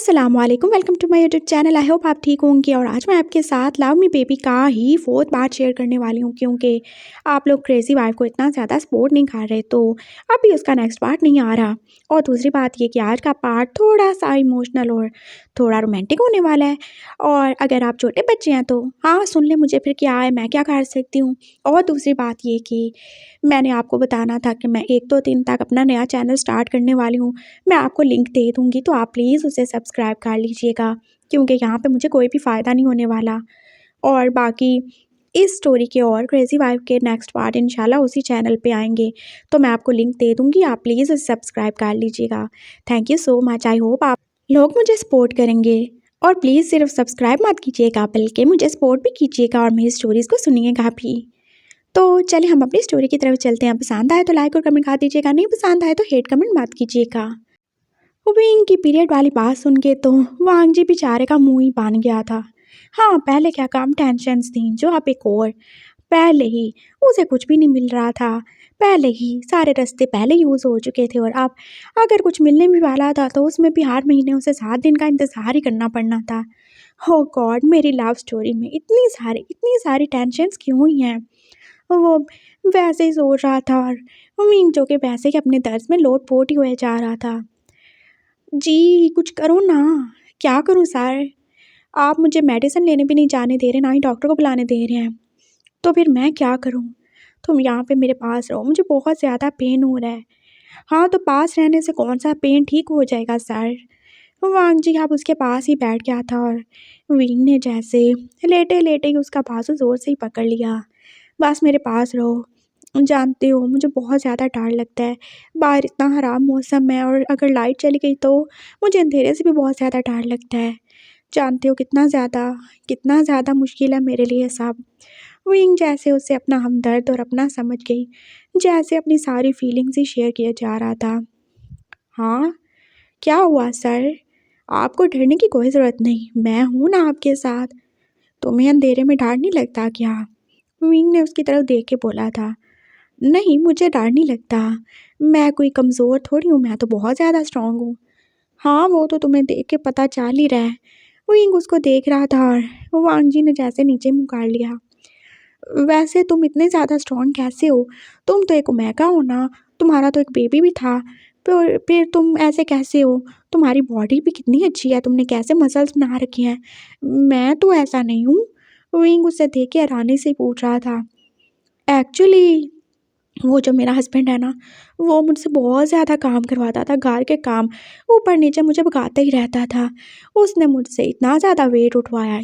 अस्सलामुअलैकुम, welcome to my YouTube channel. I hope आप ठीक होंगे। और आज मैं आपके साथ लव मी बेबी का ही फोर्थ पार्ट शेयर करने वाली हूँ, क्योंकि आप लोग क्रेजी वाइफ को इतना ज़्यादा सपोर्ट नहीं कर रहे, तो अभी उसका नेक्स्ट पार्ट नहीं आ रहा। और दूसरी बात ये कि आज का पार्ट थोड़ा सा इमोशनल और थोड़ा रोमांटिक होने वाला है। और अगर आप छोटे बच्चे हैं तो हाँ सुन लें मुझे, फिर क्या है, मैं क्या कर सकती हूँ। और दूसरी बात ये कि मैंने आपको बताना था कि मैं 1-2-3 तक अपना नया चैनल स्टार्ट करने वाली हूँ। मैं आपको लिंक दे दूँगी, तो आप प्लीज़ उसे सब्सक्राइब कर लीजिएगा, क्योंकि यहाँ पे मुझे कोई भी फ़ायदा नहीं होने वाला। और बाकी इस स्टोरी के और क्रेज़ी वाइफ के नेक्स्ट पार्ट इंशाल्लाह उसी चैनल पे आएँगे, तो मैं आपको लिंक दे दूँगी, आप प्लीज़ उसे सब्सक्राइब कर लीजिएगा। Thank you so much. I hope आप लोग मुझे सपोर्ट करेंगे। और प्लीज़ सिर्फ सब्सक्राइब मत कीजिएगा, बल्कि मुझे सपोर्ट भी कीजिएगा और मेरी स्टोरीज़ को सुनिएगा भी। तो चलिए हम अपनी स्टोरी की तरफ चलते हैं। पसंद आए तो लाइक और कमेंट कर दीजिएगा, नहीं पसंद आए तो हेट कमेंट मत कीजिएगा। विंग की पीरियड वाली बात सुन के तो वांग जी बेचारे का मुंह ही बन गया था। हाँ, पहले क्या कम टेंशन्स थी, जो अब एक और। पहले ही उसे कुछ भी नहीं मिल रहा था, पहले ही सारे रास्ते पहले यूज़ हो चुके थे, और अब अगर कुछ मिलने भी वाला था तो उसमें भी हर महीने उसे 7 दिन का इंतज़ार ही करना पड़ना था। हो गॉड, मेरी लव स्टोरी में इतनी सारी टेंशन्स क्यों हुई हैं। वो वैसे ही सोच रहा था, और विंग जो कि वैसे ही अपने दर्द में लोट-पोट ही हुए जा रहा था। जी, कुछ करो ना। क्या करूँ सर? आप मुझे मेडिसिन लेने भी नहीं जाने दे रहे, ना ही डॉक्टर को बुलाने दे रहे हैं। तो फिर मैं क्या करूँ? तुम यहाँ पे मेरे पास रहो, मुझे बहुत ज़्यादा पेन हो रहा है। हाँ, तो पास रहने से कौन-सा पेन ठीक हो जाएगा सर? वांग जी अब उसके पास ही बैठ गया था, और विंग ने जैसे लेटे-लेटे ही उसका बाजू ज़ोर से ही पकड़ लिया। बस मेरे पास रहो। जानते हो मुझे बहुत ज़्यादा डर लगता है। बाहर इतना ख़राब मौसम है, और अगर लाइट चली गई तो मुझे अंधेरे से भी बहुत ज़्यादा डर लगता है। जानते हो कितना ज़्यादा मुश्किल है मेरे लिए सब। विंग जैसे उसे अपना हमदर्द और अपना समझ गई, जैसे अपनी सारी फीलिंग्स ही शेयर किया जा रहा था। हाँ, क्या हुआ सर? आपको डरने की कोई ज़रूरत नहीं, मैं हूँ ना आपके साथ। तुम्हें अंधेरे में डर नहीं लगता क्या? विंग ने उसकी तरफ देख के बोला था। नहीं, मुझे डर नहीं लगता। मैं कोई कमज़ोर थोड़ी हूँ, मैं तो बहुत ज़्यादा स्ट्रॉन्ग हूँ। हाँ, वो तो तुम्हें देख के पता चल ही रहा है। विंग उसको देख रहा था, और वांग जी ने जैसे नीचे मुँह कर लिया। वैसे तुम इतने ज़्यादा स्ट्रॉन्ग कैसे हो? तुम तो एक ओमेगा हो ना, तुम्हारा तो एक बेबी भी था। फिर तुम ऐसे कैसे हो? तुम्हारी बॉडी भी कितनी अच्छी है, तुमने कैसे मसल्स बना रखे हैं। मैं तो ऐसा नहीं हूँ। विंग उसे देख के हैरानी से पूछ रहा था। एक्चुअली वो जो मेरा हस्बैंड है ना, वो मुझसे बहुत ज़्यादा काम करवाता था, घर के काम, ऊपर-नीचे मुझे भगाता ही रहता था। उसने मुझसे इतना ज़्यादा वेट उठवाया,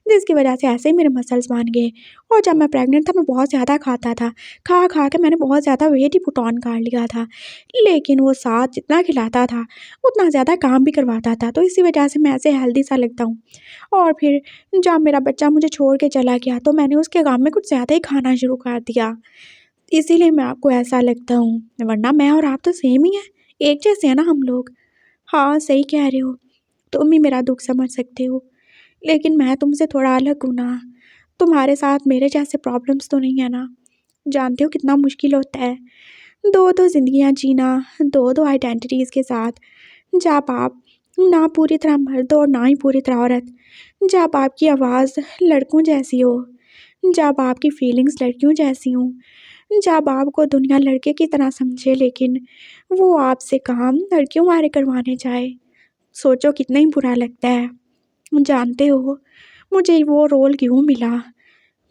जिसकी वजह से ऐसे ही मेरे मसल्स बन गए। और जब मैं प्रेग्नेंट था, मैं बहुत ज़्यादा खाता था। खा-खा के मैंने बहुत ज़्यादा वेट ही पुट ऑन कर लिया था। लेकिन वो साथ जितना खिलाता था, उतना ज़्यादा काम भी करवाता था, तो इसी वजह से मैं ऐसे हेल्दी सा लगता हूँ। और फिर जब मेरा बच्चा मुझे छोड़ के चला गया, तो मैंने उसके गम में कुछ ज़्यादा ही खाना शुरू कर दिया। इसीलिए मैं आपको ऐसा लगता हूँ, वरना मैं और आप तो सेम ही हैं, एक जैसे हैं ना हम लोग। हाँ, सही कह रहे हो, तुम भी मेरा दुःख समझ सकते हो, लेकिन मैं तुमसे थोड़ा अलग हूँ ना। तुम्हारे साथ मेरे जैसे प्रॉब्लम्स तो नहीं है ना। जानते हो कितना मुश्किल होता है, 2-2 ज़िंदगियाँ जीना, 2-2 आइडेंटिटीज़ के साथ। जब आप ना पूरी तरह मर्द हो और ना ही पूरी तरह औरत, जब आपकी आवाज़ लड़कों जैसी हो, जब आपकी फीलिंग्स लड़कियों जैसी हों, जब आपको दुनिया लड़के की तरह समझे, लेकिन वो आपसे काम लड़कियों वाले करवाने चाहे। सोचो कितना ही बुरा लगता है। जानते हो मुझे वो रोल क्यों मिला?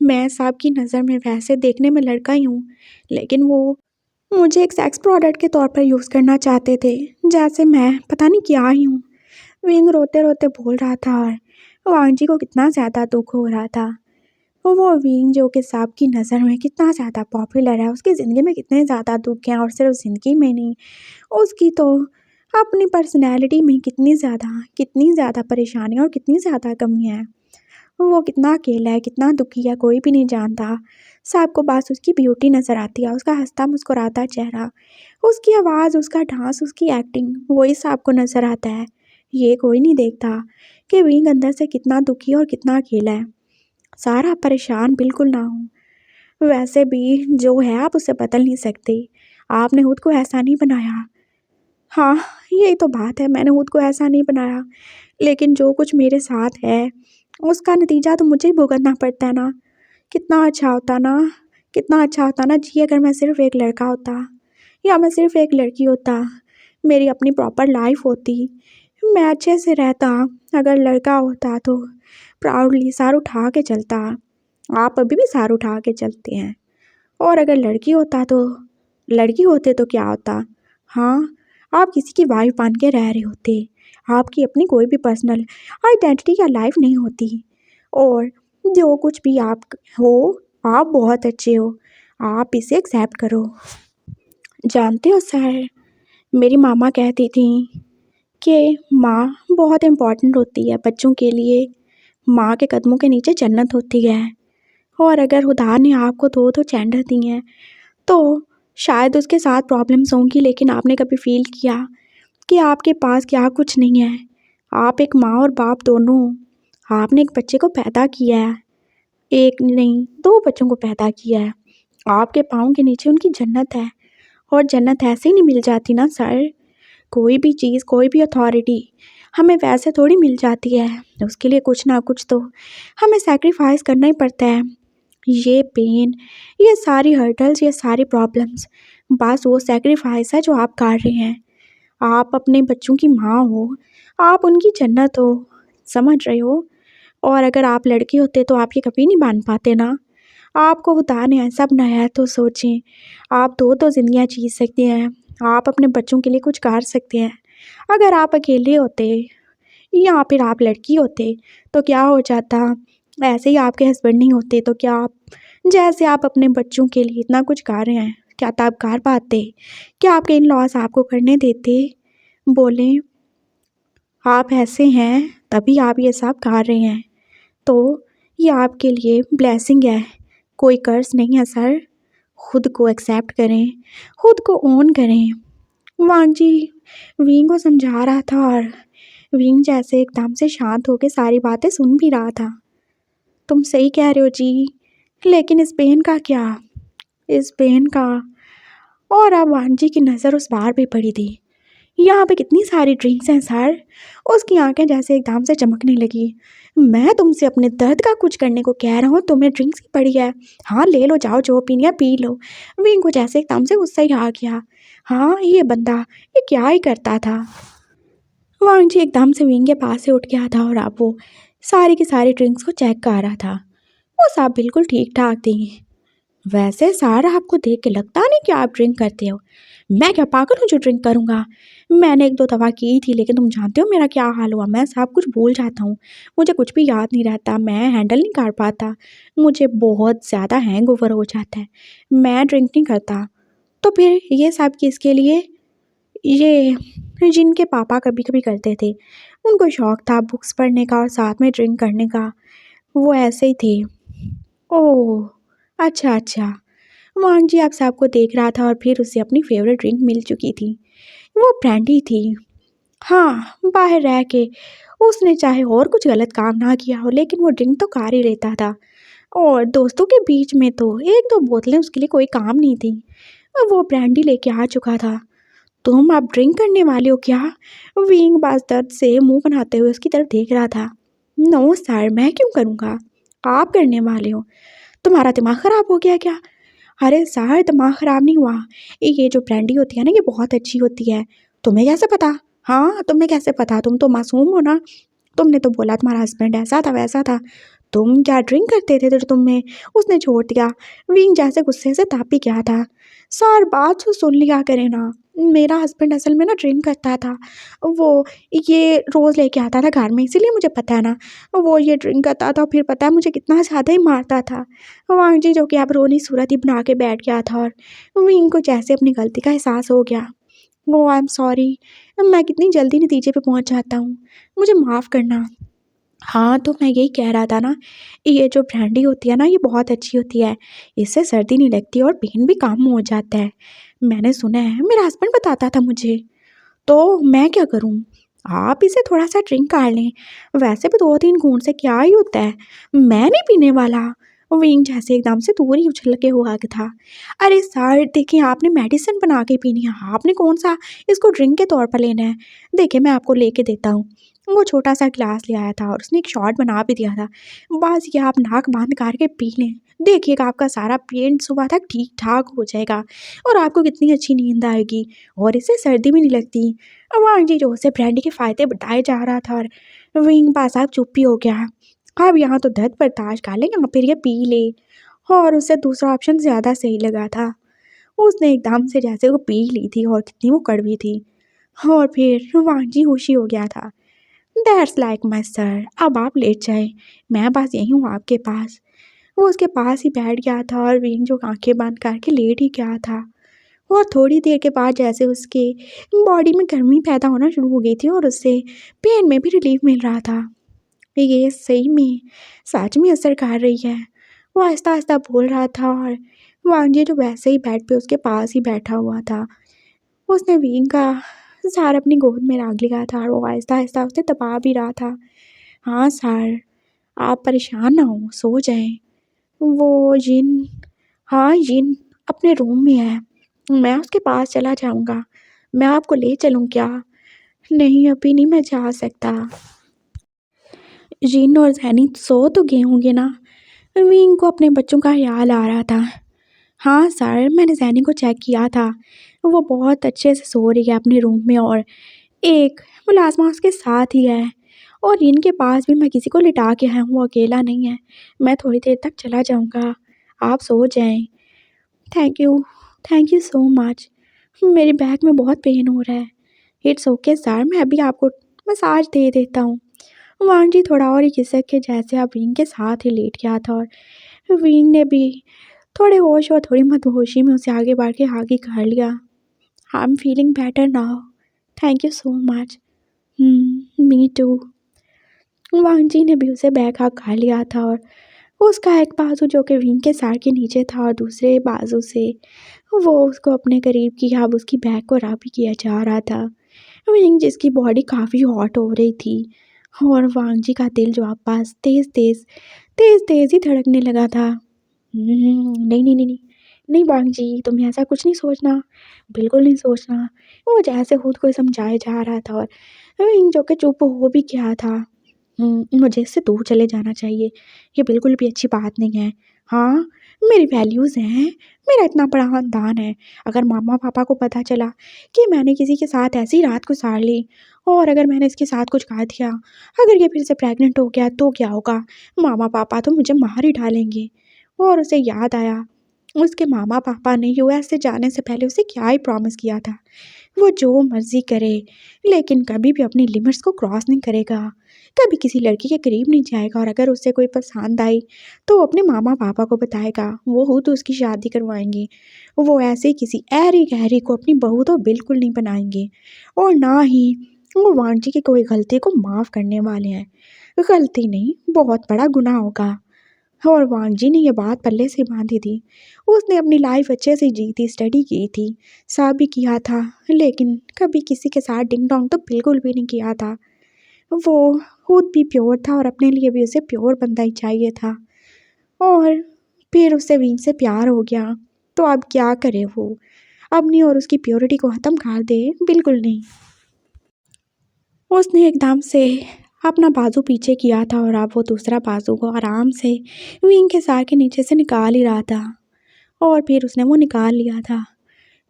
मैं सबकी नज़र में वैसे देखने में लड़का ही हूँ, लेकिन वो मुझे एक सेक्स प्रोडक्ट के तौर पर यूज़ करना चाहते थे, जैसे मैं पता नहीं क्या ही हूँ। विंग रोते-रोते बोल रहा था, और वांग जी को कितना ज़्यादा दुःख हो रहा था। वो विंग जो कि सबकी नज़र में कितना ज़्यादा पॉपुलर है, उसकी ज़िंदगी में कितने ज़्यादा दुःख हैं, और सिर्फ ज़िंदगी में नहीं, उसकी तो अपनी पर्सनैलिटी में कितनी ज़्यादा परेशानियाँ और कितनी ज़्यादा कमियाँ हैं। वो कितना अकेला है, कितना दुखी है, कोई भी नहीं जानता। सबको बस उसकी ब्यूटी नज़र आती है, उसका हँसता मुस्कुराता चेहरा, उसकी आवाज़, उसका डांस, उसकी एक्टिंग, वही सबको नज़र आता है। ये कोई नहीं देखता कि विंग अंदर से कितना दुखी और कितना अकेला है। सारा परेशान बिल्कुल ना हो। वैसे भी जो है आप उसे बदल नहीं सकते। आपने खुद को ऐसा नहीं बनाया। हाँ, यही तो बात है, मैंने खुद को ऐसा नहीं बनाया, लेकिन जो कुछ मेरे साथ है, उसका नतीजा तो मुझे ही भुगतना पड़ता है ना। कितना अच्छा होता ना, कितना अच्छा होता ना जी अगर मैं सिर्फ़ एक लड़का होता या मैं सिर्फ़ एक लड़की होता, मेरी अपनी प्रॉपर लाइफ़ होती, मैं अच्छे से रहता। अगर लड़का होता तो प्राउडली सर उठा के चलता, आप अभी भी सर उठा के चलते हैं। और अगर लड़की होता तो लड़की होते तो क्या होता? हाँ, आप किसी की वाइफ़ बन के रह रहे होते। आपकी अपनी कोई भी पर्सनल आइडेंटिटी या लाइफ़ नहीं होती। और जो कुछ भी आप हो, आप बहुत अच्छे हो। आप इसे एक्सेप्ट करो। जानते हो सर, मेरी मामा कहती थी कि माँ बहुत इम्पोर्टेंट होती है बच्चों के लिए। माँ के कदमों के नीचे जन्नत होती है। और अगर खुदा ने आपको 2-2 जेंडर दी हैं, तो शायद उसके साथ प्रॉब्लम्स होंगी, लेकिन आपने कभी फ़ील किया कि आपके पास क्या कुछ नहीं है? आप एक माँ और बाप दोनों हो। आपने एक बच्चे को पैदा किया है, एक नहीं 2 बच्चों को पैदा किया है। आपके पाँव के नीचे उनकी जन्नत है, और जन्नत ऐसे ही नहीं मिल जाती ना सर। कोई भी चीज़, कोई भी अथॉरिटी हमें वैसे थोड़ी मिल जाती है। उसके लिए कुछ ना कुछ तो हमें सैक्रिफाइस करना ही पड़ता है। ये पेन, ये सारी हर्डल्स, ये सारी प्रॉब्लम्स, बस वो सैक्रिफाइस है जो आप कर रहे हैं। आप अपने बच्चों की माँ हो, आप उनकी जन्नत हो, समझ रहे हो? और अगर आप लड़के होते तो आप ये कभी नहीं मान पाते ना। आपको खुदा ने ऐसा बनाया है तो सोचें, आप 2-2 ज़िंदगियाँ जी सकते हैं, आप अपने बच्चों के लिए कुछ कर सकते हैं। अगर आप अकेले होते या फिर आप लड़की होते तो क्या हो जाता? ऐसे ही आपके हस्बैंड नहीं होते तो क्या आप जैसे आप अपने बच्चों के लिए इतना कुछ कर रहे हैं, क्या तब कर पाते? क्या आपके इन-लॉज़ आपको करने देते? बोलें, आप ऐसे हैं तभी आप ये सब कर रहे हैं। तो ये आपके लिए ब्लेसिंग है, कोई कर्स नहीं है सर। खुद को एक्सेप्ट करें, खुद को ओन करें। वांग जी विंग को समझा रहा था, और विंग जैसे एकदम से शांत होकर सारी बातें सुन भी रहा था। तुम सही कह रहे हो जी, लेकिन इस पेन का क्या? इस पेन का। और अब वांग जी की नज़र उस बार पे पड़ी थी। यहाँ पे कितनी सारी ड्रिंक्स हैं सर। उसकी आंखें जैसे एकदम से चमकने लगी। मैं तुमसे अपने दर्द का कुछ करने को कह रहा हूँ, तुम्हें ड्रिंक्स की पड़ी है। हाँ ले लो, जाओ जो पीनी है पी लो। विंग को जैसे एकदम से गुस्सा ही आ गया। हाँ ये बंदा ये क्या ही करता था। वांग जी एकदम से विंग के पास से उठ गया था, और अब वो सारी की सारी ड्रिंक्स को चेक कर रहा था। वो सब बिल्कुल ठीक ठाक थी। वैसे सारा आपको देख के लगता नहीं कि आप ड्रिंक करते हो। मैं क्या पागल हूँ जो ड्रिंक करूँगा? मैंने 1-2 दफ़ा की थी, लेकिन तुम जानते हो मेरा क्या हाल हुआ। मैं सब कुछ भूल जाता हूँ, मुझे कुछ भी याद नहीं रहता, मैं हैंडल नहीं कर पाता, मुझे बहुत ज़्यादा हैंगओवर हो जाता है। मैं ड्रिंक नहीं करता। तो फिर ये सब किसके लिए? ये जिनके पापा कभी-कभी करते थे, उनको शौक था बुक्स पढ़ने का और साथ में ड्रिंक करने का, वो ऐसे ही थे। ओह! अच्छा, अच्छा। वांग जी आप सबको देख रहा था, और फिर उसे अपनी फ़ेवरेट ड्रिंक मिल चुकी थी। वो ब्रांडी थी। हाँ, बाहर रह के उसने चाहे और कुछ गलत काम ना किया हो, लेकिन वो ड्रिंक तो कर ही लेता था। और दोस्तों के बीच में तो 1-2 बोतलें उसके लिए कोई काम नहीं थी। वो ब्रांडी लेके आ चुका था। तुम अब ड्रिंक करने वाले हो क्या? विंग बस दर्द से मुँह बनाते हुए उसकी तरफ देख रहा था। नो सर, मैं क्यों करूँगा? आप करने वाले हो। तुम्हारा दिमाग ख़राब हो गया क्या? अरे सर दिमाग ख़राब नहीं हुआ। ये जो ब्रांडी होती है ना, ये बहुत अच्छी होती है। तुम्हें कैसे पता? हाँ, तुम्हें कैसे पता? तुम तो मासूम हो ना। तुमने तो बोला तुम्हारा हस्बैंड ऐसा था वैसा था। तुम क्या ड्रिंक करते थे तो तुम्हें उसने छोड़ दिया। विंग जैसे गुस्से से तापी गया था। सर बात तो सुन लिया करें ना। मेरा हस्बैंड असल में ना ड्रिंक करता था। वो ये रोज़ लेके आता था घर में, इसीलिए मुझे पता है ना। वो ये ड्रिंक करता था, फिर पता है मुझे कितना ज़्यादा ही मारता था। वांग जी जो कि अब रोनी सूरत ही बना के बैठ गया था, और विंग को जैसे अपनी गलती का एहसास हो गया। ओह आई एम सॉरी, मैं कितनी जल्दी नतीजे पे पहुंच जाता हूँ, मुझे माफ़ करना। हाँ, तो मैं यही कह रहा था ना, ये जो ब्रांडी होती है ना, ये बहुत अच्छी होती है। इससे सर्दी नहीं लगती और पेन भी कम हो जाता है। मैंने सुना है, मेरा हस्बैंड बताता था मुझे। तो मैं क्या करूँ? आप इसे थोड़ा-सा ड्रिंक कर लें। वैसे भी 2-3 घूँट से क्या ही होता है? मैं नहीं पीने वाला। विंग जैसे एकदम से दूर ही उछल के हुआ था। अरे सर देखिए, आपने मेडिसिन बना के पीनी है, आपने कौन सा इसको ड्रिंक के तौर पर लेना है। देखिए मैं आपको लेके देता हूँ। वो छोटा सा ग्लास ले आया था और उसने एक शॉट बना भी दिया था। बस ये आप नाक बंद करके पी लें, देखिएगा आपका सारा पेन सुबह तक ठीक ठाक हो जाएगा और आपको कितनी अच्छी नींद आएगी और इससे सर्दी भी नहीं लगती। अब आंटी जो उसे ब्रांडी के फ़ायदे बताए जा रहा था और विंग पास आप चुप ही हो गया। अब यहाँ तो दर्द बर्दाश्त कर ले, यहाँ फिर ये पी ले। और उसे दूसरा ऑप्शन ज़्यादा सही लगा था। उसने एकदम से जैसे वो पी ली थी और कितनी वो कड़वी थी। और फिर वांजी होशी हो गया था। दैट्स लाइक माई सर, अब आप लेट जाए, मैं बस यहीं हूँ आपके पास। वो उसके पास ही बैठ गया था और विंग जो आंखें बंद करके लेट ही गया था। और थोड़ी देर के बाद जैसे उसके बॉडी में गर्मी पैदा होना शुरू हो गई थी और उससे पेन में भी रिलीफ मिल रहा था। ये सही में सच में असर कर रही है, वो आहिस्ता आहिस्ता बोल रहा था। और वांजी जो वैसे ही बेड पे उसके पास ही बैठा हुआ था, उसने विंग का सर अपनी गोद में रख लिया था और वो आहिस्ता आहिस्ता उसे दबा भी रहा था। हाँ सर, आप परेशान ना हो, सो जाएं। वो जिन, हाँ जिन अपने रूम में है, मैं उसके पास चला जाऊंगा। मैं आपको ले चलूं क्या? नहीं अभी नहीं, मैं जा सकता। जिन और जैनी सो तो गए होंगे ना। विंग को अपने बच्चों का ख्याल आ रहा था। हाँ सर, मैंने जैनी को चेक किया था, वो बहुत अच्छे से सो रही है अपने रूम में और एक मुलाजमा उसके साथ ही है। और इनके पास भी मैं किसी को लिटा के आया हूँ, वो अकेला नहीं है। मैं थोड़ी देर तक चला जाऊँगा, आप सो जाएं। Thank you, thank you so much. मेरी बैक में बहुत पेन हो रहा है। इट्स ओके सर, मैं अभी आपको मसाज दे देता हूँ। वांग जी थोड़ा और ही खिसक के जैसे अब विंग के साथ ही लेट गया था और विंग ने भी थोड़े होश और थोड़ी मदहोशी में उसे आगे बढ़ के आगे कर लिया। I am feeling better now, thank you so much. Me too. Wang ji ने भी उसे बैक हग कर लिया था और उसका एक बाजू जो कि विंग के सर के नीचे था और दूसरे बाजू से वो उसको अपने करीब किया। अब उसकी बैक को रब भी किया जा रहा था। विंग जिसकी बॉडी काफ़ी हॉट हो रही थी और वांग जी का दिल जो वापस तेज़ तेज़ तेज़ तेज़ ही धड़कने लगा था। नहीं नहीं नहीं नहीं नहीं वांग जी, तुम्हें ऐसा कुछ नहीं सोचना, बिल्कुल नहीं सोचना। वो जैसे खुद को समझाए जा रहा था और विंग जो कि चुप हो भी गया था। मुझे इससे दूर चले जाना चाहिए, ये बिल्कुल भी अच्छी बात नहीं है। हाँ, मेरी वैल्यूज़ हैं, मेरा इतना बड़ा ख़ानदान है। अगर मामा पापा को पता चला कि मैंने किसी के साथ ऐसी रात गुजार ली और अगर मैंने इसके साथ कुछ कहा दिया, अगर ये फिर से प्रेग्नेंट हो गया तो क्या होगा? मामा पापा तो मुझे मार ही डालेंगे। और उसे याद आया, उसके मामा पापा ने यूएस से जाने से पहले उसे क्या ही प्रॉमिस किया था। वो जो मर्ज़ी करे, लेकिन कभी भी अपनी लिमिट्स को क्रॉस नहीं करेगा, कभी किसी लड़की के करीब नहीं जाएगा और अगर उससे कोई पसंद आई तो वो अपने मामा पापा को बताएगा, वो खुद उसकी शादी करवाएंगे। वो ऐसे किसी ऐरी गहरी को अपनी बहू तो बिल्कुल नहीं बनाएंगे और ना ही वो वांजी की कोई गलती को माफ़ करने वाले हैं। गलती नहीं, बहुत बड़ा गुनाह होगा। और वांग जी ने ये बात पल्ले से बांधी थी। उसने अपनी लाइफ अच्छे से जी थी, स्टडी की थी, सब भी किया था, लेकिन कभी किसी के साथ डिंग डोंग तो बिल्कुल भी नहीं किया था। वो खुद भी प्योर था और अपने लिए भी उसे प्योर बंदा ही चाहिए था। और फिर उससे विंग से प्यार हो गया, तो अब क्या करे वो? अपनी और उसकी प्योरिटी को ख़त्म कर दे? बिल्कुल नहीं। उसने एकदम से अपना बाजू पीछे किया था और अब वो दूसरा बाजू को आराम से विंग के सर के नीचे से निकाल ही रहा था। और फिर उसने वो निकाल लिया था।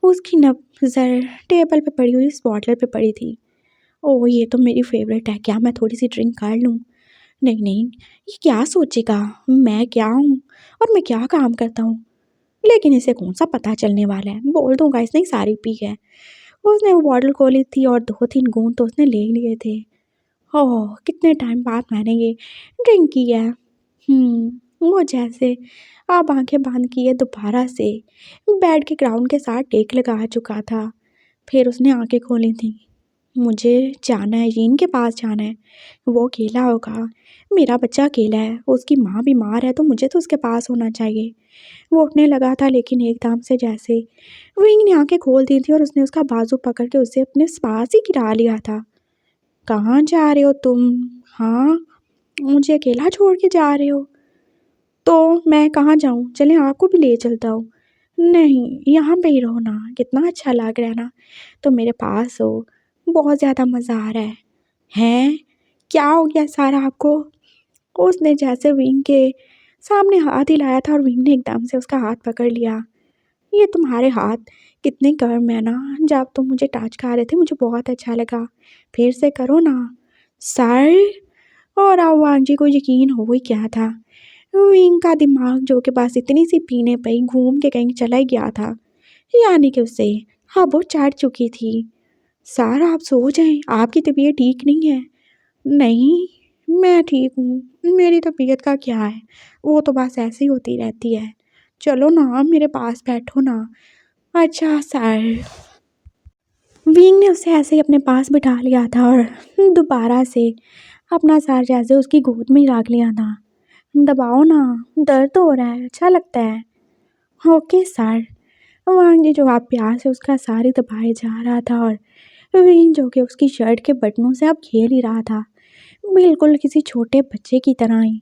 उसकी नज़र टेबल पे पड़ी हुई इस बॉटल पे पड़ी थी। ओह ये तो मेरी फेवरेट है, क्या मैं थोड़ी सी ड्रिंक कर लूँ? नहीं नहीं, ये क्या सोचेगा मैं क्या हूँ और मैं क्या काम करता हूँ। लेकिन इसे कौन सा पता चलने वाला है, बोल दूंगा इसने ही सारी पी है। उसने वो बॉटल खोली थी और 2-3 घूंट तो उसने ले लिए थे। ओह कितने टाइम बाद मैंने ये ड्रिंक की है। वो जैसे अब आंखें बंद किए दोबारा से बेड के ग्राउंड के साथ टेक लगा चुका था। फिर उसने आंखें खोली थी। मुझे जाना है, जीन के पास जाना है, वो अकेला होगा, मेरा बच्चा अकेला है, उसकी माँ बीमार है तो मुझे तो उसके पास होना चाहिए। वो उठने लगा था लेकिन एकदम से जैसे विंग ने आंखें खोल दी थी और उसने उसका बाजू पकड़ के उसे अपने पास ही गिरा लिया था। कहाँ जा रहे हो तुम? हाँ, मुझे अकेला छोड़ के जा रहे हो? तो मैं कहाँ जाऊँ? चलें आपको भी ले चलता हूँ। नहीं, यहाँ पे ही रहो ना, कितना अच्छा लग रहा है ना, तुम मेरे पास हो, बहुत ज़्यादा मज़ा आ रहा है। हैं? क्या हो गया सारा आपको? उसने जैसे विंग के सामने हाथ हिलाया था और विंग ने एकदम से उसका हाथ पकड़ लिया। ये तुम्हारे हाथ कितने गर्म है ना, जब तुम मुझे टच कर रहे थे मुझे बहुत अच्छा लगा, फिर से करो ना। सर, और आवान जी को यकीन हो ही क्या था, विंग का दिमाग जो के पास इतनी सी पीने पे ही घूम के कहीं चला ही गया था, यानी कि उसे हाँ वो चढ़ चुकी थी। सर आप सो जाएं, आपकी तबीयत ठीक नहीं है। नहीं, मैं ठीक हूँ, मेरी तबीयत का क्या है, वो तो बस ऐसे ही होती रहती है। चलो ना मेरे पास बैठो ना। अच्छा सर। विंग ने उसे ऐसे ही अपने पास बिठा लिया था और दोबारा से अपना सर जैसे उसकी गोद में ही रख लिया था। दबाओ ना, दर्द तो हो रहा है, अच्छा लगता है। Okay sir. वांग जी जो आप प्यार से उसका सर ही दबाए जा रहा था और विंग जो कि उसकी शर्ट के बटनों से अब खेल ही रहा था, बिल्कुल किसी छोटे बच्चे की तरह ही।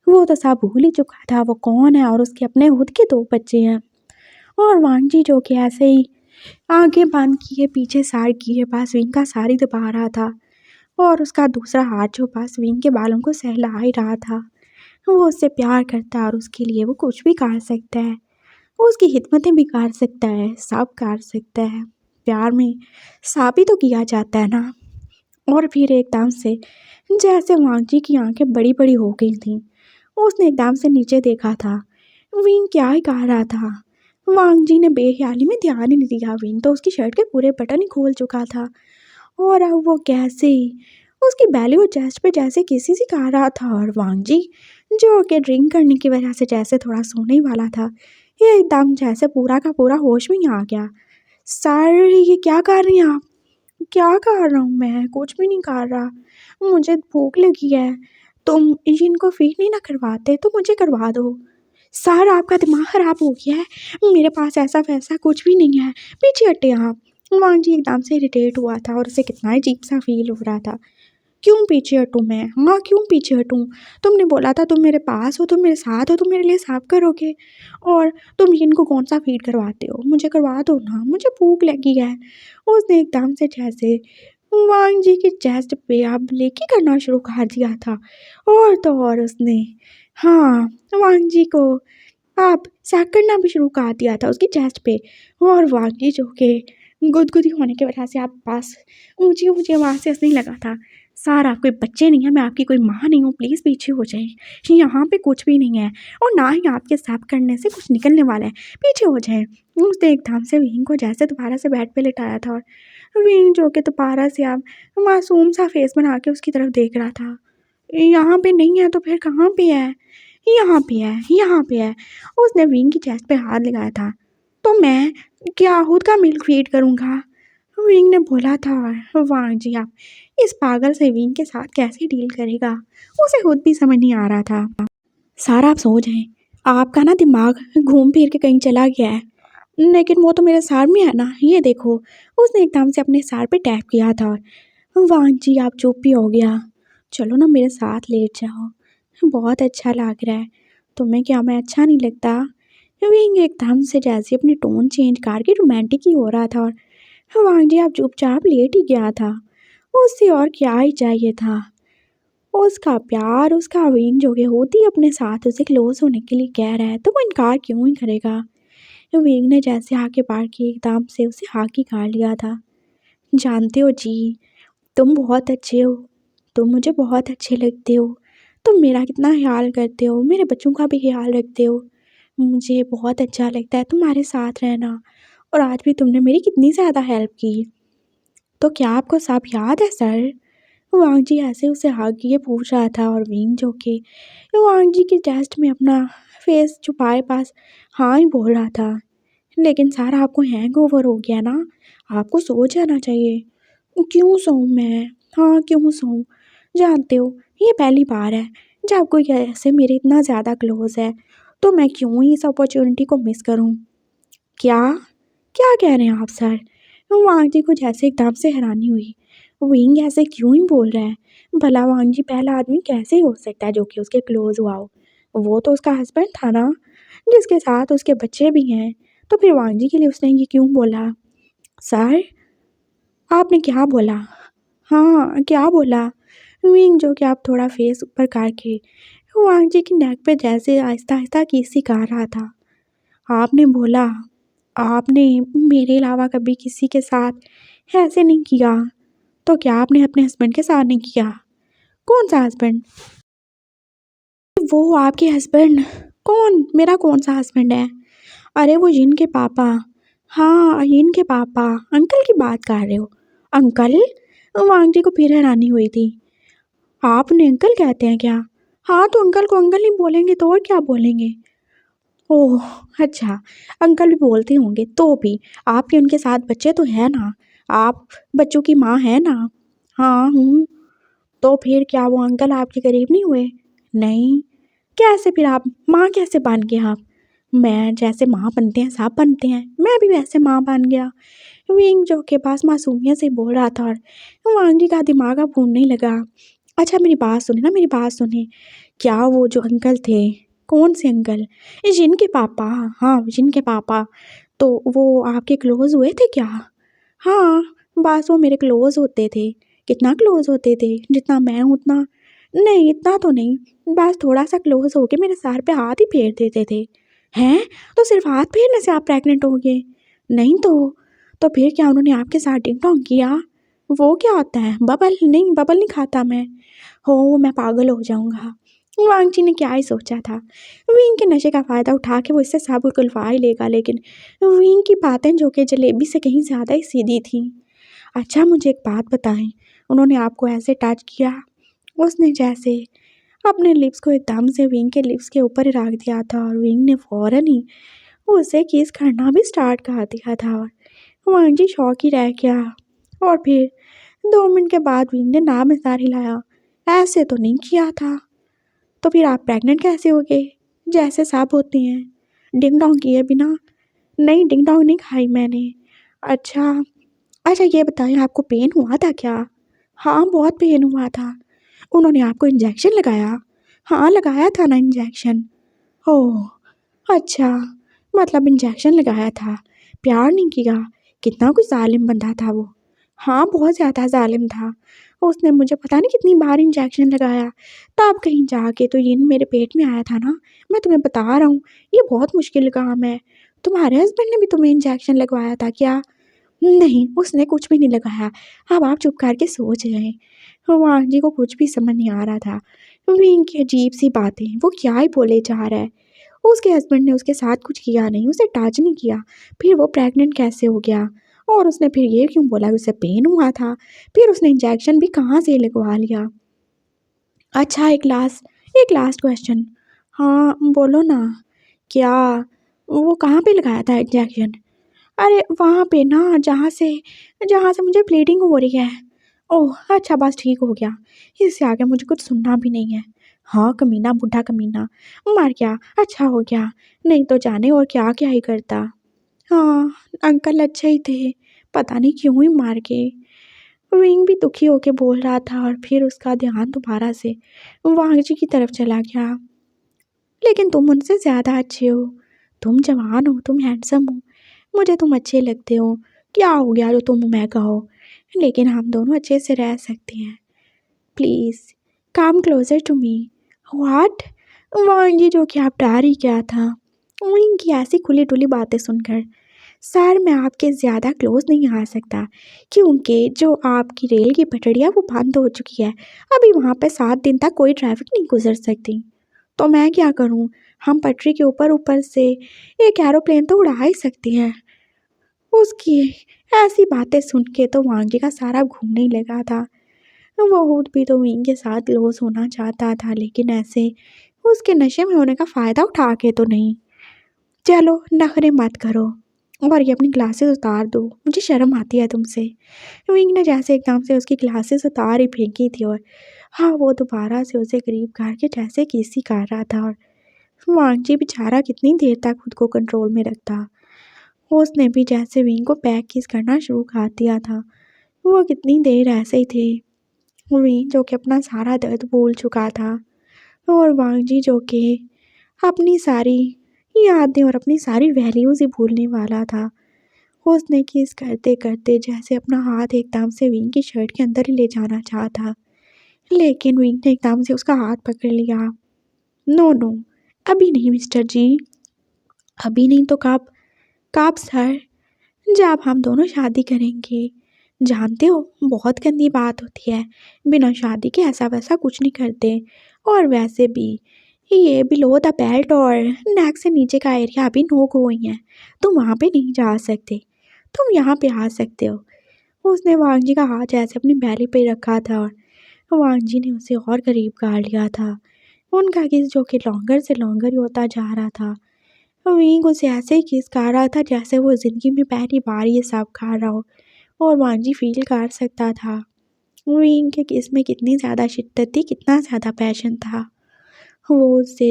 वो तो सब भूल ही चुका था वो कौन है और उसके अपने खुद के 2 बच्चे हैं। और वांग जी जो कि ऐसे ही आगे बंद किए पीछे साइड किए पास विंग का साड़ी दबा रहा था और उसका दूसरा हाथ जो पास विंग के बालों को सहला ही रहा था। वो उससे प्यार करता है और उसके लिए वो कुछ भी कर सकता है, वो उसकी खिदमतें भी कर सकता है, सब कर सकता है। प्यार में साबित तो किया जाता है ना। और फिर एकदम से जैसे वांग जी की आंखें बड़ी बड़ी हो गई थीं, उसने एकदम से नीचे देखा था। विंग क्या ही कह रहा था। वांग जी ने बेख्याली में ध्यान ही नहीं दिया, विंग तो उसकी शर्ट के पूरे बटन ही खोल चुका था और अब वो कैसे उसकी बैली और चेस्ट पे जैसे किसी से कह रहा था। और वांग जी जो कि ड्रिंक करने की वजह से जैसे थोड़ा सोने ही वाला था, ये एकदम जैसे पूरा का पूरा होश में ही आ गया। सर ये क्या कर रही हैं आप? क्या कर रहा हूँ मैं? कुछ भी नहीं कर रहा, मुझे भूख लगी है। तुम इनको फीड नहीं ना करवाते तो मुझे करवा दो। सर आपका दिमाग ख़राब हो गया है, मेरे पास ऐसा वैसा कुछ भी नहीं है, पीछे हटे आप। वांग जी एकदम से इरिटेट हुआ था और उसे कितना अजीब सा फील हो रहा था। क्यों पीछे हटूँ मैं? हाँ क्यों पीछे हटूँ? तुमने बोला था तुम मेरे पास हो, तुम मेरे साथ हो, तुम मेरे लिए सब करोगे, और तुम इनको कौन सा फीड करवाते हो? मुझे करवा दो ना, मुझे भूख लगी है। उसने एकदम से जैसे वांग जी की चेस्ट पे अब लेके करना शुरू कर दिया था और तो और उसने हाँ वांग जी को अब सैक करना भी शुरू कर दिया था उसकी चेस्ट पे। और वांग जी जो कि गुदगुदी होने की वजह से आप पास ऊंची ऊंची आवाज़ से हंसने लगा था। सर आप कोई बच्चे नहीं है, मैं आपकी कोई माँ नहीं हूँ, प्लीज़ पीछे हो जाए, यहाँ पे कुछ भी नहीं है और ना ही आपके साफ करने से कुछ निकलने वाला है, पीछे हो जाए। उसने एकदम से विंग को जैसे दोबारा से बेड पे लिटाया था और विंग जो कि दोबारा से आप मासूम सा फेस बना के उसकी तरफ देख रहा था। यहाँ पे नहीं है तो फिर कहाँ पे है? यहाँ पे है, यहाँ पे है। उसने विंग की चेस्ट पे हाथ लगाया था। तो मैं क्या खुद का मिल्क फीड करूँगा? विंग ने बोला था। वाह जी आप इस पागल से विंग के साथ कैसे डील करेगा, उसे खुद भी समझ नहीं आ रहा था। सारा आप सो जाएं, आपका ना दिमाग घूम फिर के कहीं चला गया है। लेकिन वो तो मेरे सर में है ना, ये देखो। उसने एकदम से अपने सर पे टैप किया था। वाह जी आप चुप ही हो गया। चलो ना मेरे साथ लेट जाओ, बहुत अच्छा लग रहा है। तुम्हें क्या मैं अच्छा नहीं लगता? विंग एकदम से जैसे अपनी टोन चेंज करके रोमांटिक ही हो रहा था और वांग जी आप चुपचाप लेट ही गया था। उससे और क्या ही चाहिए था? उसका प्यार, उसका विंग जो कि होती अपने साथ उसे क्लोज होने के लिए कह रहा है तो वो इनकार क्यों ही करेगा। विंग ने जैसे आके पार की एकदम से उसे हाकी कर लिया था। जानते हो जी, तुम बहुत अच्छे हो, तुम मुझे बहुत अच्छे लगते हो, तुम मेरा कितना ख्याल करते हो, मेरे बच्चों का भी ख्याल रखते हो। मुझे बहुत अच्छा लगता है तुम्हारे साथ रहना और आज भी तुमने मेरी कितनी ज़्यादा हेल्प की। तो क्या आपको सब याद है सर? वांग जी ऐसे उसे हाथ किए पूछ रहा था और विंग जो कि वांग जी के चेस्ट में अपना फेस छुपाए पास हाँ ही बोल रहा था। लेकिन सर आपको हैंग ओवर हो गया ना, आपको सो जाना चाहिए। क्यों सोऊं मैं? हाँ क्यों सोऊं? जानते हो ये पहली बार है जब कोई ऐसे मेरे इतना ज़्यादा क्लोज है, तो मैं क्यों ही इस अपॉर्चुनिटी को मिस करूं? क्या क्या कह रहे हैं आप सर? वांग जी को जैसे एकदम से हैरानी हुई। विंग ऐसे क्यों ही बोल रहा है? भला वांग जी पहला आदमी कैसे हो सकता है जो कि उसके क्लोज हुआ हो? वो तो उसका हस्बैंड था ना, जिसके साथ उसके बच्चे भी हैं। तो फिर वांग जी के लिए उसने ये क्यों बोला? सर, आपने क्या बोला? हाँ, क्या बोला? विंग जो कि आप थोड़ा फेस ऊपर करके वांग जी की नेक पे जैसे आहिस्ता आहिस्ता किसी कर रहा था। आपने बोला, आपने मेरे अलावा कभी किसी के साथ ऐसे नहीं किया। तो क्या आपने अपने हस्बैंड के साथ नहीं किया? कौन सा हस्बैंड? वो आपके हस्बैंड। कौन? मेरा कौन सा हस्बैंड है? अरे वो जिन के पापा। हाँ, जिन के पापा। अंकल की बात कर रहे हो? अंकल? वांग जी को फिर हैरानी हुई थी। आप उन्हें अंकल कहते हैं क्या? हाँ, तो अंकल को अंकल नहीं बोलेंगे तो और क्या बोलेंगे? ओह! अच्छा, अंकल भी बोलते होंगे तो भी आपके उनके साथ बच्चे तो हैं ना? आप बच्चों की माँ हैं ना? हाँ, हूँ। तो फिर क्या वो अंकल आपके करीब नहीं हुए? नहीं। कैसे फिर आप माँ कैसे बन गए आप? मैं जैसे माँ बनते हैं सब बनते हैं, मैं भी वैसे माँ बन गया। विंग जो के पास मासूमियत से बोल रहा था और वांगी का दिमाग अब घूमने लगा। अच्छा मेरी बात सुने ना, मेरी बात सुने। क्या वो जो अंकल थे? कौन से अंकल? जिनके पापा। हाँ, जिनके पापा। तो वो आपके क्लोज हुए थे क्या? हाँ, बस वो मेरे क्लोज होते थे। कितना क्लोज होते थे? जितना मैं हूँ उतना? नहीं, इतना तो नहीं। बस थोड़ा सा क्लोज होके मेरे सर पे हाथ ही फेर देते थे। हैं? तो सिर्फ हाथ फेरने से आप प्रेग्नेंट हो गए? नहीं तो फिर क्या उन्होंने आपके साथ डिंग डोंग किया? वो क्या होता है? बबल? नहीं, बबल नहीं खाता मैं। हो, मैं पागल हो जाऊंगा। वांग जी ने क्या ही सोचा था। विंग के नशे का फ़ायदा उठा के वो इससे सब उकलवा ही लेगा, लेकिन विंग की बातें जो कि जलेबी से कहीं ज़्यादा ही सीधी थी। अच्छा मुझे एक बात बताएं, उन्होंने आपको ऐसे टच किया? उसने जैसे अपने लिप्स को एकदम से विंग के लिप्स के ऊपर ही रख दिया था और विंग ने फ़ौरन ही उसे किस करना भी स्टार्ट कर दिया था और वांग जी शौक ही रह गया। और फिर 2 मिनट के बाद विंग ने नाम में सर हिलाया। ऐसे तो नहीं किया था। तो फिर आप प्रेग्नेंट कैसे हो गए? जैसे सब होती हैं डिंग डोंग किए बिना? नहीं, डिंग डोंग नहीं खाई मैंने। अच्छा। अच्छा ये बताएं आपको पेन हुआ था क्या? हाँ, बहुत पेन हुआ था। उन्होंने आपको इंजेक्शन लगाया? हाँ, लगाया था ना इंजेक्शन। ओह! अच्छा, मतलब इंजेक्शन लगाया था, प्यार नहीं किया। कितना कुछ ज़ालिम बंदा था वो। हाँ, बहुत ज़्यादा ज़ालिम था। उसने मुझे पता नहीं कितनी बार इंजेक्शन लगाया। तब कहीं जाके तो ये मेरे पेट में आया था ना। मैं तुम्हें बता रहा हूँ, ये बहुत मुश्किल काम है। तुम्हारे हस्बैंड ने भी तुम्हें इंजेक्शन लगवाया था क्या? नहीं, उसने कुछ भी नहीं लगाया। अब आप चुप करके सो जाएँ। वाह जी को कुछ भी समझ नहीं आ रहा था। विंग की अजीब-सी बातें, वो क्या ही बोले जा रहा है। उसके हस्बैंड ने उसके साथ कुछ किया नहीं, उसे टच नहीं किया, फिर वो प्रेग्नेंट कैसे हो गया? और उसने फिर ये क्यों बोला कि उसे पेन हुआ था? फिर उसने इंजेक्शन भी कहाँ से लगवा लिया? अच्छा एक लास्ट क्वेश्चन। हाँ, बोलो ना। क्या वो कहाँ पे लगाया था इंजेक्शन? अरे वहाँ पे ना जहाँ से मुझे ब्लीडिंग हो रही है। ओह! अच्छा बस ठीक हो गया। इससे आगे मुझे कुछ सुनना भी नहीं है। हाँ, कमीना बुड्ढा कमीना, मर गया, अच्छा हो गया, नहीं तो जाने और क्या-क्या ही करता। हाँ, अंकल अच्छे ही थे, पता नहीं क्यों ही मार गए। विंग भी दुखी होके बोल रहा था और फिर उसका ध्यान दोबारा से वांग जी की तरफ चला गया। लेकिन तुम उनसे ज़्यादा अच्छे हो, तुम जवान हो, तुम हैंडसम हो, मुझे तुम अच्छे लगते हो। क्या हो गया जो तुम मैं कहो? लेकिन हम दोनों अच्छे से रह सकते हैं। Please come closer to me. What? वांगी जो कि आप डर ही क्या था उनकी ऐसी खुली डुली बातें सुनकर। सर मैं आपके ज़्यादा क्लोज नहीं आ सकता क्योंकि जो आपकी रेल की पटड़ियाँ वो बंद हो चुकी है। अभी वहाँ पे 7 दिन तक कोई ट्रैफिक नहीं गुजर सकती। तो मैं क्या करूँ? हम पटरी के ऊपर ऊपर से एक एरोप्लेन तो उड़ा ही सकते हैं। उसकी ऐसी बातें सुन के तो वांगी का सारा घूमने ही लगा था। वो खुद भी तो विंग के साथ क्लोज होना चाहता था, लेकिन ऐसे उसके नशे में होने का फ़ायदा उठा के तो नहीं। चलो नखरे मत करो और ये अपनी ग्लासेस उतार दो, मुझे शर्म आती है तुमसे। विंग ने जैसे एकदम से उसकी ग्लासेस उतार ही फेंकी थी और हाँ वो दोबारा से उसे करीब करके जैसे किसी कर रहा था और वांगजी बेचारा कितनी देर तक खुद को कंट्रोल में रखता। उसने भी जैसे विंग को बैक किस करना शुरू कर दिया था। वो कितनी देर ऐसे ही थे। विंग जो कि अपना सारा दर्द भूल चुका था और वांगजी जो कि अपनी सारी यादें और अपनी सारी वैल्यूज़ ही भूलने वाला था। उसने किस करते-करते जैसे अपना हाथ एकदम से विंग की शर्ट के अंदर ही ले जाना चाहा, लेकिन विंग ने एकदम से उसका हाथ पकड़ लिया। "नो, नो, अभी नहीं मिस्टर जी, अभी नहीं तो कब? कब सर? जब हम दोनों शादी करेंगे। जानते हो, बहुत गंदी बात होती है, बिना शादी के ऐसा-वैसा कुछ नहीं करते। और वैसे भी ये बिलो द बेल्ट और नेक से नीचे का एरिया अभी नो गोइंग है, तुम वहाँ पे नहीं जा सकते, तुम यहाँ पे आ सकते हो।" उसने वांग जी का हाथ ऐसे अपनी बैली पे रखा था और वांग जी ने उसे और करीब कर लिया था। उनका किस जो कि लॉन्गर से लॉन्गर ही होता जा रहा था। विंग उसे ऐसे ही किस कर रहा था जैसे वो ज़िंदगी में पहली बार ये सब कर रहा हो, और वांग जी फील कर सकता था विंग के किस में कितनी ज़्यादा शिद्दत थी, कितना ज़्यादा पैशन था। वो उससे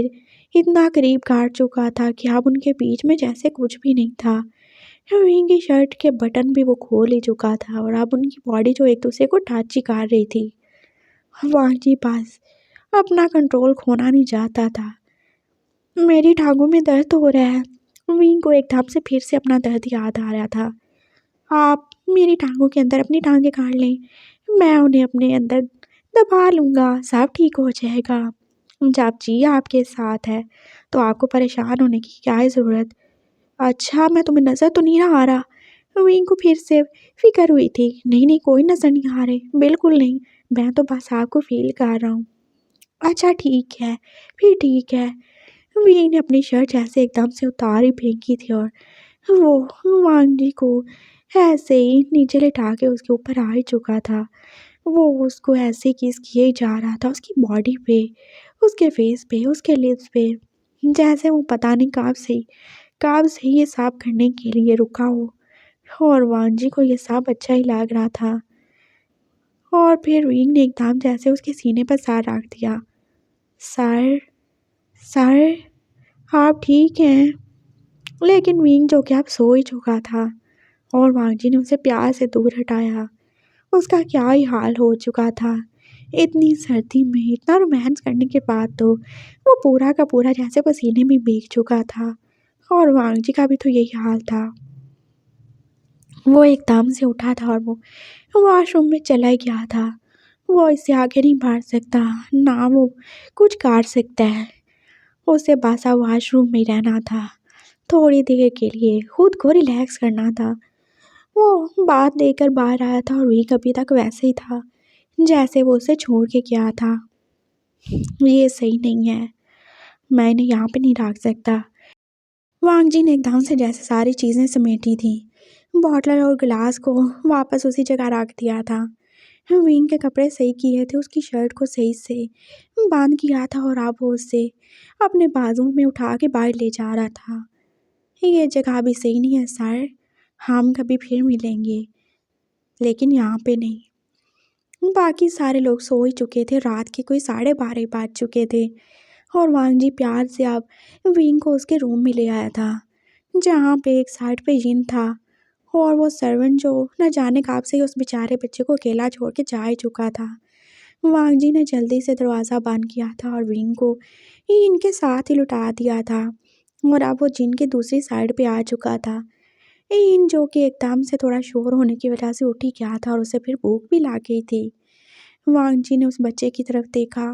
इतना करीब कर चुका था कि अब उनके बीच में जैसे कुछ भी नहीं था। विंग की शर्ट के बटन भी वो खोल ही चुका था और अब उनकी बॉडी जो एक दूसरे को टच ही कर रही थी। वांग जी पास अपना कंट्रोल खोना नहीं चाहता था। मेरी टांगों में दर्द हो रहा है। विंग को एकदम से फिर से अपना दर्द याद आ रहा था। आप मेरी टांगों के अंदर अपनी टांगें गाड़ लें, मैं उन्हें अपने अंदर दबा लूँगा, सब ठीक हो जाएगा। जब जी आपके साथ है, तो आपको परेशान होने की क्या है ज़रूरत? अच्छा, मैं तुम्हें नज़र तो नहीं आ रहा? विंग को फिर से फ़िक्र हुई थी। नहीं, नहीं, कोई नज़र नहीं आ रहे, बिल्कुल नहीं, मैं तो बस आपको फ़ील कर रहा हूँ। अच्छा ठीक है, फिर ठीक है। विंग ने अपनी शर्ट ऐसे एकदम से उतार ही फेंकी थी और वो वांग जी को ऐसे ही नीचे लिटा के उसके ऊपर आ ही चुका था। वो उसको ऐसे किस किए ही जा रहा था उसकी बॉडी पे, उसके फेस पे, उसके लिप्स पे, जैसे वो पता नहीं कब से ये सब करने के लिए रुका हो। और वांग जी को ये सब अच्छा ही लग रहा था। और फिर विंग ने एकदम जैसे उसके सीने पर सर रख दिया। सर, सर, आप ठीक हैं? लेकिन विंग जो कि अब सो ही चुका था और वांग जी ने उसे प्यार से दूर हटाया। उसका क्या ही हाल हो चुका था। इतनी सर्दी में इतना रोमांस करने के बाद तो वो पूरा का पूरा जैसे पसीने में भीग चुका था और वांग जी का भी तो यही हाल था। वो एकदम से उठा था और वो वॉशरूम में चला गया था। वो इससे आगे नहीं बढ़ सकता, ना वो कुछ कर सकता है। उसे बस अब वॉशरूम में रहना था, थोड़ी देर के लिए खुद को रिलैक्स करना था। वो बात लेकर बाहर आया था और विक अभी तक वैसे ही था जैसे वो उसे छोड़ के गया था। ये सही नहीं है, मैं इन्हें यहाँ पे नहीं रख सकता। वांग जी ने एकदम से जैसे सारी चीज़ें समेटी थी, बॉटल और गिलास को वापस उसी जगह रख दिया था। विंग के कपड़े सही किए थे, उसकी शर्ट को सही से बांध किया था और अब वो उसे अपने बाजू में उठा के बाहर ले जा रहा था। ये जगह भी सही नहीं है सर, हम कभी फिर मिलेंगे, लेकिन यहाँ पे नहीं। बाकी सारे लोग सो ही चुके थे, रात के कोई 12:30 बज चुके थे और वांग जी प्यार से अब विंग को उसके रूम में ले आया था, जहाँ पे एक साइड पे जिन था और वो सर्वेंट जो न जाने कब से ही उस बेचारे बच्चे को अकेला छोड़ के जा ही चुका था। वांग जी ने जल्दी से दरवाज़ा बंद किया था और विंग को इनके साथ ही लुटा दिया था और अब वो जिन के दूसरी साइड पे आ चुका था। इन जो कि एकदम से थोड़ा शोर होने की वजह से उठ ही गया था और उसे फिर भूख भी लग गई थी। वांग जी ने उस बच्चे की तरफ देखा।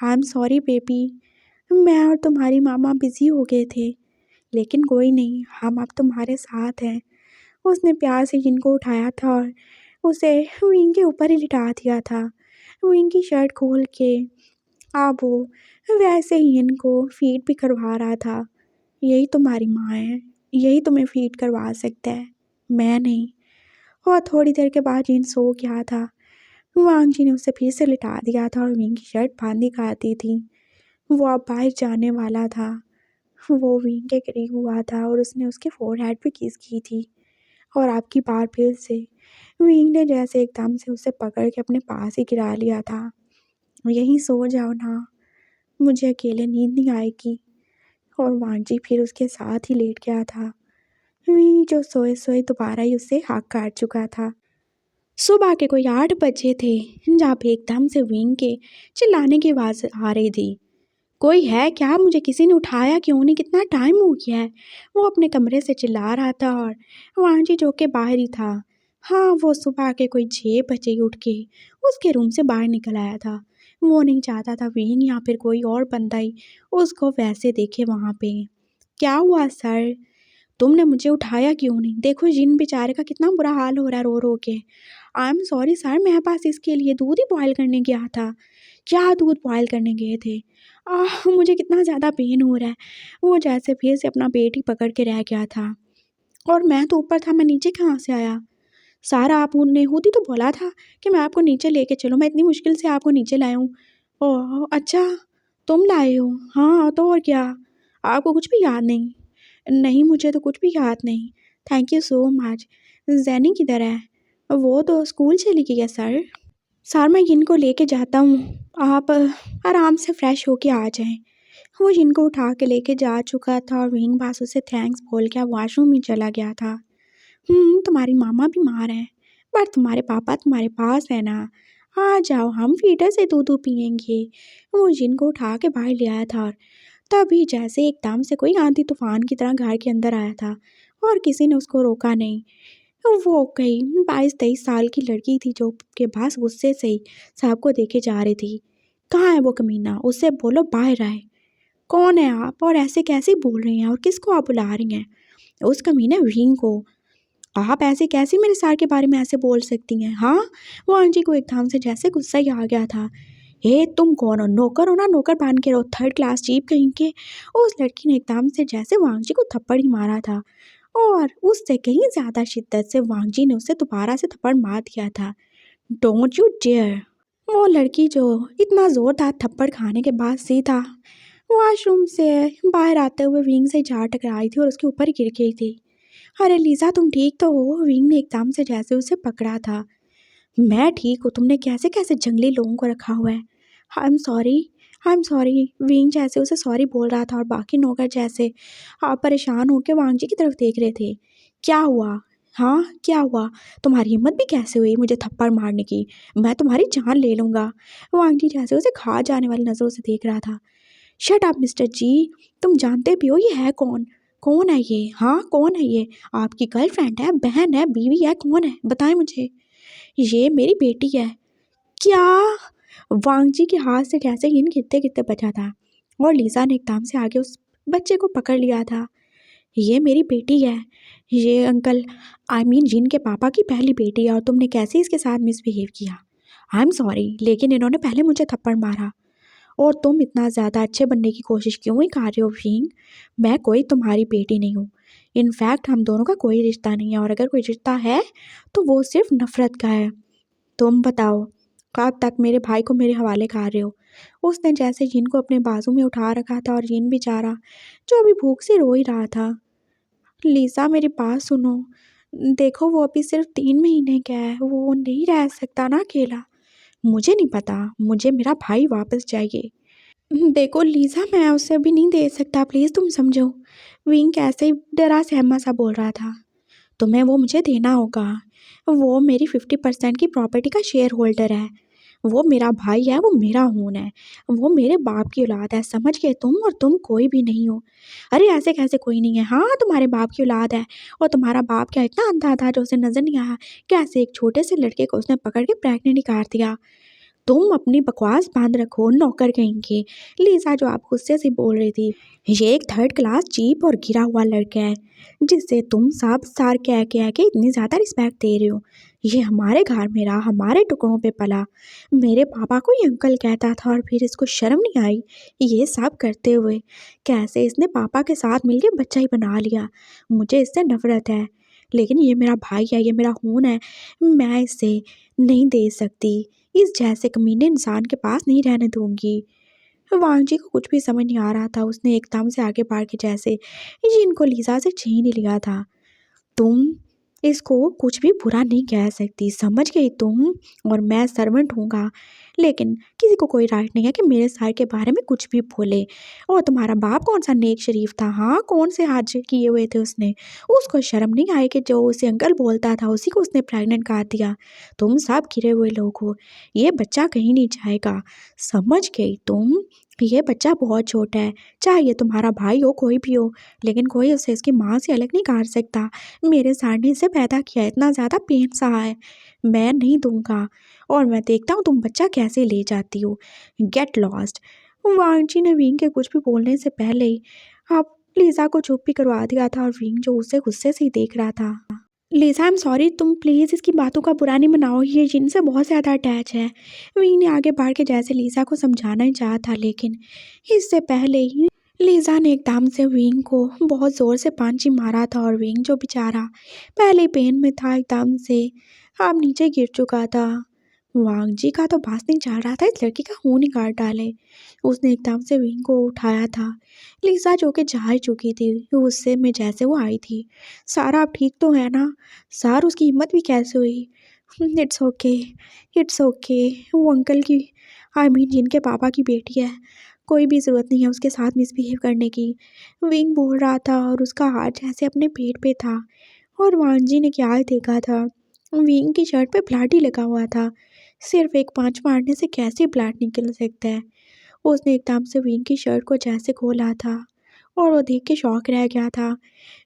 आई एम सॉरी बेबी, मैं और तुम्हारी मामा बिज़ी हो गए थे, लेकिन कोई नहीं, हम अब तुम्हारे साथ हैं। उसने प्यार से जिनको उठाया था और उसे विंग के ऊपर ही लिटा दिया था। विंग की शर्ट खोल के अब वो वैसे ही इनको फीड भी करवा रहा था। यही तुम्हारी माँ है, यही तुम्हें फीड करवा सकता है, मैं नहीं। और थोड़ी देर के बाद जिन सो गया था। वांग जी ने उसे फिर से लिटा दिया था और विंग की शर्ट बांधी कर दी थी। वो अब बाहर जाने वाला था। वो विंग के करीब हुआ था और उसने उसके फोरहेड पे किस की थी और आपकी बार फिर से विंग ने जैसे एकदम से उसे पकड़ के अपने पास ही गिरा लिया था। यहीं सो जाओ ना, मुझे अकेले नींद नहीं आएगी। और वांग जी फिर उसके साथ ही लेट गया था। विंग जो सोए सोए दोबारा ही उससे हाथ काट चुका था। सुबह के कोई 8 बजे थे जब एकदम से विंग के चिल्लाने की आवाज़ आ रही थी। कोई है क्या? मुझे किसी ने उठाया क्यों नहीं? कितना टाइम हो गया है? वो अपने कमरे से चिल्ला रहा था और वांजी जो कि बाहर ही था। हाँ, वो सुबह के कोई 6 बजे ही उठ के उसके रूम से बाहर निकल आया था। वो नहीं चाहता था विंग या फिर कोई और बंदा ही उसको वैसे देखे वहाँ पे। क्या हुआ सर? तुमने मुझे उठाया क्यों नहीं? देखो जिन बेचारे का कितना बुरा हाल हो रहा है रो रो के। आई एम सॉरी सर, मैं पास इसके लिए दूध ही बॉयल करने गया था। क्या दूध बॉयल करने गए थे? मुझे कितना ज़्यादा पेन हो रहा है। वो जैसे फिर से अपना पेट ही पकड़ के रह गया था। और मैं तो ऊपर था, मैं नीचे कहाँ से आया? सारा आप उनने होती तो बोला था कि मैं आपको नीचे लेके चलूँ, मैं इतनी मुश्किल से आपको नीचे लाया हूँ। ओह अच्छा, तुम लाए हो? हाँ तो और क्या, आपको कुछ भी याद नहीं? नहीं मुझे तो कुछ भी याद नहीं। Thank you so much. Jenny किधर है? वो तो स्कूल चली गई है सर। सर मैं इनको लेके जाता हूँ, आप आराम से फ्रेश होके आ जाएं। वो इनको उठा के लेके जा चुका था और विंग बास उसे थैंक्स बोल के वॉशरूम में चला गया था। तुम्हारी मामा बीमार है पर तुम्हारे पापा तुम्हारे पास है ना। आ जाओ हम फीडर से दूध पियेंगे। वो जिनको उठा के बाहर ले आया था और तभी जैसे एकदम से कोई आंधी तूफान की तरह घर के अंदर आया था और किसी ने उसको रोका नहीं। वो कई 22-23 साल की लड़की थी जो के पास गुस्से से ही सबको देखे जा रही थी। कहाँ है वो कमीना? उससे बोलो बाहर आए। कौन है आप और ऐसे कैसे बोल रही हैं और किसको आप बुला रही हैं? उस कमीने विंग को। आप ऐसे कैसे मेरे सर के बारे में ऐसे बोल सकती हैं? हाँ, वो आंटी को एकदम से जैसे गुस्सा ही आ गया था। हे तुम कौन हो? नौकर हो ना, नौकर बांध के रहो, थर्ड क्लास चीप कहीं के। उस लड़की ने एकदम से जैसे वांगजी को थप्पड़ ही मारा था और उससे कहीं ज्यादा शिद्दत से वांगजी ने उसे दोबारा से थप्पड़ मार दिया था। Don't you dare. वो लड़की जो इतना जोरदार थप्पड़ खाने के बाद सीधा वॉशरूम से बाहर आते हुए विंग से जा टकराई थी और उसके ऊपर ही गिर गई थी। अरे लीजा तुम ठीक तो हो? विंग ने एकदम से जैसे उसे पकड़ा था। मैं ठीक हूँ, तुमने कैसे कैसे जंगली लोगों को रखा हुआ है? I am sorry. विंग जैसे उसे सॉरी बोल रहा था और बाकी नौकर जैसे आप परेशान होकर वांगजी की तरफ देख रहे थे। क्या हुआ? हाँ क्या हुआ? तुम्हारी हिम्मत भी कैसे हुई मुझे थप्पड़ मारने की? मैं तुम्हारी जान ले लूँगा। वांगजी जैसे उसे खा जाने वाली नज़रों से देख रहा था। शट अप मिस्टर जी, तुम जानते भी हो ये है कौन? कौन है ये? हाँ कौन है ये? आपकी गर्लफ्रेंड है, बहन है, बीवी है, कौन है बताएं मुझे। ये मेरी बेटी है। क्या? वांगजी के हाथ से जैसे इन गिरते गिरते बचा था और लीजा ने एकदम से आगे उस बच्चे को पकड़ लिया था। ये मेरी बेटी है। ये अंकल जिन के पापा की पहली बेटी है और तुमने कैसे इसके साथ मिसबिहेव किया? आई एम सॉरी लेकिन इन्होंने पहले मुझे थप्पड़ मारा। और तुम इतना ज़्यादा अच्छे बनने की कोशिश क्यों ही कर रहे हो विंग? मैं कोई तुम्हारी बेटी नहीं हूँ। इनफैक्ट हम दोनों का कोई रिश्ता नहीं है और अगर कोई रिश्ता है तो वो सिर्फ नफरत का है। तुम बताओ कब तक मेरे भाई को मेरे हवाले कर रहे हो? उसने जैसे जिन को अपने बाजू में उठा रखा था और जिन बेचारा जो अभी भूख से रो ही रहा था। लीसा मेरी बात सुनो। देखो वो अभी सिर्फ 3 महीने का है, वो नहीं रह सकता ना अकेला। मुझे नहीं पता, मुझे मेरा भाई वापस चाहिए। देखो लीज़ा मैं उसे अभी नहीं दे सकता, प्लीज़ तुम समझो। विंग कैसे ही डरा सहमा सा बोल रहा था। तुम्हें वो मुझे देना होगा। वो मेरी 50% की प्रॉपर्टी का शेयर होल्डर है। वो मेरा भाई है, वो मेरा खून है। वो मेरे बाप की औलाद है, समझ गए तुम? और तुम कोई भी नहीं हो। अरे ऐसे कैसे कोई नहीं है? हाँ तुम्हारे बाप की औलाद है। और तुम्हारा बाप क्या इतना अंधा था जो उसे नजर नहीं आया? कैसे एक छोटे से लड़के को उसने पकड़ के प्रेग्नेंट कर दिया? तुम अपनी बकवास बांध रखो नौकर कहीं की। लीजा जो आप गुस्से से बोल रही थी, ये एक थर्ड क्लास चीप और गिरा हुआ लड़का है जिससे तुम सब सार कह के इतनी ज़्यादा रिस्पेक्ट दे रहे हो। ये हमारे घर में रहा, हमारे टुकड़ों पे पला। मेरे पापा को ये अंकल कहता था और फिर इसको शर्म नहीं आई ये सब करते हुए? कैसे इसने पापा के साथ मिलके बच्चा ही बना लिया। मुझे इससे नफरत है लेकिन ये मेरा भाई है, ये मेरा खून है। मैं इसे नहीं दे सकती, इस जैसे कमीने इंसान के पास नहीं रहने दूंगी। वांगजी को कुछ भी समझ नहीं आ रहा था। उसने एकदम से आगे बढ़ के जैसे जिनको लीजा से छीन ही लिया था। तुम इसको कुछ भी बुरा नहीं कह सकती, समझ गई तुम? और मैं सर्वेंट हूँगा, लेकिन किसी को कोई राइट नहीं है कि मेरे सर के बारे में कुछ भी बोले। और तुम्हारा बाप कौन सा नेक शरीफ था, हाँ कौन से हज किए हुए थे उसने, उसको शर्म नहीं आई कि जो उसे अंकल बोलता था उसी को उसने प्रेग्नेंट कर दिया। तुम सब गिरे हुए लोग हो, ये बच्चा कहीं नहीं जाएगा, समझ गई तुम। ये बच्चा बहुत छोटा है, चाहे ये तुम्हारा भाई हो कोई भी हो, लेकिन कोई उसे इसकी माँ से अलग नहीं कर सकता। मेरे सर ने इसे पैदा किया, इतना ज़्यादा पेन सहा है, मैं नहीं दूंगा। और मैं देखता हूँ तुम बच्चा कैसे ले जाती हो, गेट लॉस्ट। वांची ने विंग के कुछ भी बोलने से पहले ही अब लीजा को चुप भी करवा दिया था और विंग जो उसे गुस्से से ही देख रहा था। लीजा आई एम सॉरी, तुम प्लीज़ इसकी बातों का बुरा नहीं मनाओ, ये जिनसे बहुत ज़्यादा अटैच है। विंग ने आगे बढ़ के जैसे लीजा को समझाना ही चाहा था, लेकिन इससे पहले ही लीजा ने एकदम से विंग को बहुत ज़ोर से पंच ही मारा था और विंग जो बेचारा पहले ही पेन में था एकदम से अब नीचे गिर चुका था। वांग जी का तो बस नहीं चल रहा था इस लड़की का खून ही काट डाले। उसने एकदम से विंग को उठाया था। लीजा जो कि जा ही चुकी थी गुस्से में जैसे वो आई थी। सारा अब ठीक तो है ना सर, उसकी हिम्मत भी कैसे हुई। इट्स ओके, इट्स ओके, वो अंकल की आई मीन जिनके पापा की बेटी है, कोई भी ज़रूरत नहीं है उसके साथ मिसबिहेव करने की। विंग बोल रहा था और उसका हाथ जैसे अपने पेट पे था और वांग जी ने क्या देखा था, विंग की शर्ट पे ब्लड ही लगा हुआ था। सिर्फ एक पाँच मारने से कैसे ब्लड निकल सकता है। उसने एकदम से विंग की शर्ट को जैसे खोला था और वो देख के शौक रह गया था।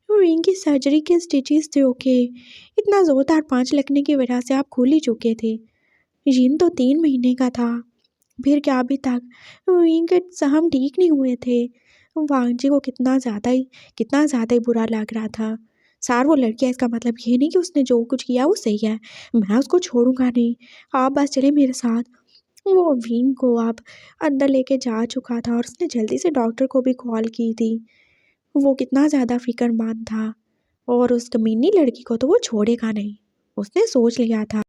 विंग की सर्जरी के स्टिचेस थे ओके, इतना ज़ोरदार पाँच लगने की वजह से आप खुल ही चुके थे। जिन तो 3 महीने का था, फिर क्या अभी तक विंग के सहम ठीक नहीं हुए थे। वांग जी को कितना ज़्यादा ही बुरा लग रहा था। सार वो लड़की है इसका मतलब ये नहीं कि उसने जो कुछ किया वो सही है, मैं उसको छोड़ूंगा नहीं, आप बस चले मेरे साथ। वो विंग को अब अंदर लेके जा चुका था और उसने जल्दी से डॉक्टर को भी कॉल की थी। वो कितना ज़्यादा फिक्रमंद था और उस कमीनी लड़की को तो वो छोड़ेगा नहीं, उसने सोच लिया था।